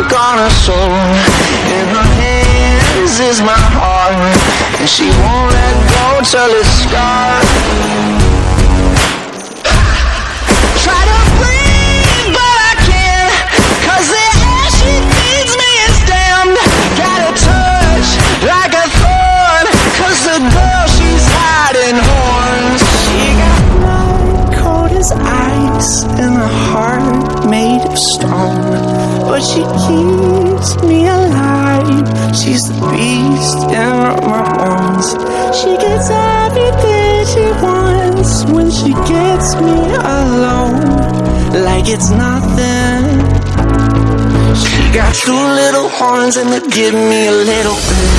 mark on her soul. In her hands is my heart, and she won't let go till it's scarred. Try to breathe, but I can't, 'cause the air she feeds me is damned. Got a touch like a thorn, 'cause the girl she's hiding horns. She got blood cold as ice and a heart made of stone, but she keeps me alive. She's the beast in my bones. She gets everything she wants when she gets me alone, like it's nothing. She got two little horns and they give me a little bit.